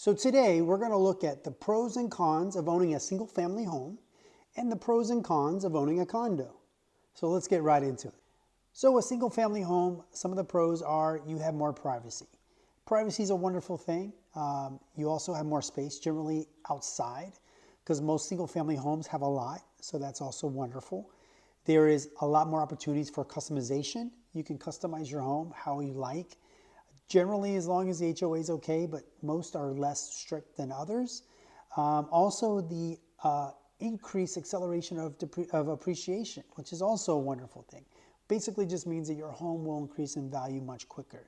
So today we're going to look at the pros and cons of owning a single family home and the pros and cons of owning a condo. So let's get right into it. So a single family home, some of the pros are you have more privacy. Privacy is a wonderful thing. You also have more space generally outside because most single family homes have a lot. So that's also wonderful. There is a lot more opportunities for customization. You can customize your home how you like. Generally, as long as the HOA is okay, but most are less strict than others. Also, the increased acceleration of appreciation, which is also a wonderful thing. Basically just means that your home will increase in value much quicker.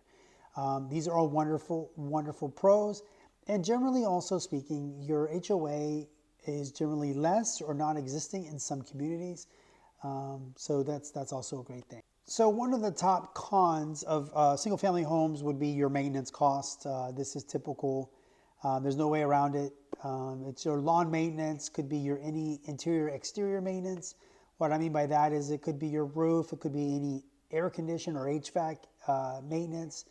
These are all wonderful, wonderful pros. And generally also speaking, your HOA is generally less or non-existing in some communities. So that's also a great thing. So one of the top cons of single family homes would be your maintenance cost. This is typical. There's no way around it. It's your lawn maintenance, could be your any interior, exterior maintenance. What I mean by that is it could be your roof, it could be any air condition or HVAC maintenance,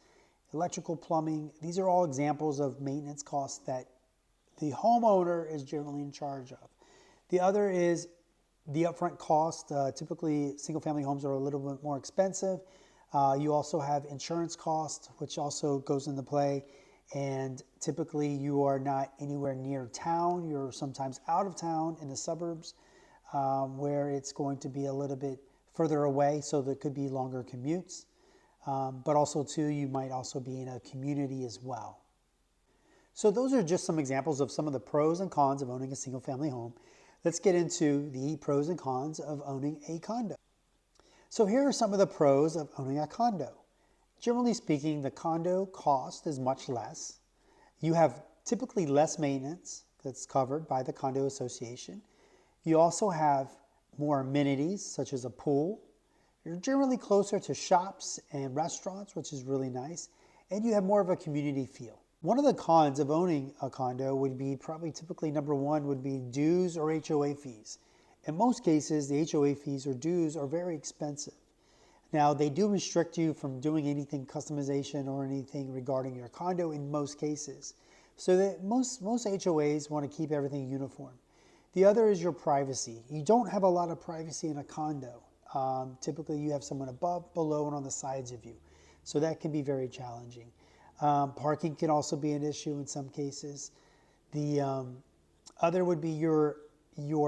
electrical, plumbing. These are all examples of maintenance costs that the homeowner is generally in charge of. The other is the upfront cost. Typically, single-family homes are a little bit more expensive. You also have insurance cost, which also goes into play. And typically, you are not anywhere near town. You're sometimes out of town in the suburbs, where it's going to be a little bit further away, so there could be longer commutes. But also, too, you might also be in a community as well. So those are just some examples of some of the pros and cons of owning a single-family home. Let's get into the pros and cons of owning a condo. So here are some of the pros of owning a condo. Generally speaking, the condo cost is much less. You have typically less maintenance that's covered by the condo association. You also have more amenities such as a pool. You're generally closer to shops and restaurants, which is really nice. And you have more of a community feel. One of the cons of owning a condo would be probably typically number one would be dues or HOA fees. In most cases, the HOA fees or dues are very expensive. Now, they do restrict you from doing anything customization or anything regarding your condo in most cases. So that most HOAs want to keep everything uniform. The other is your privacy. You don't have a lot of privacy in a condo. Typically, you have someone above, below, and on the sides of you. So that can be very challenging. Parking can also be an issue in some cases. The other would be your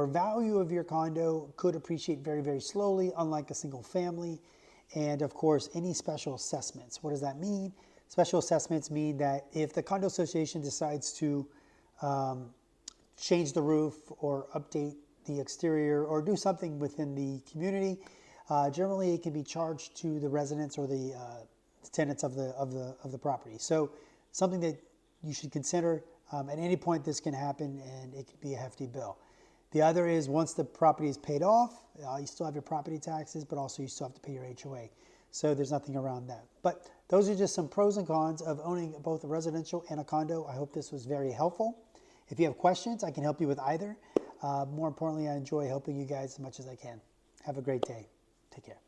value of your condo could appreciate very, very slowly, unlike a single family. And of course, any special assessments. What does that mean? Special assessments mean that if the condo association decides to change the roof or update the exterior or do something within the community, generally it can be charged to the residents or the tenants of the property. So something that you should consider. At any point this can happen and it could be a hefty bill. The other is once the property is paid off, you still have your property taxes, but also you still have to pay your HOA. So there's nothing around that. But those are just some pros and cons of owning both a residential and a condo. I hope this was very helpful. If you have questions, I can help you with either. More importantly, I enjoy helping you guys as much as I can. Have a great day. Take care.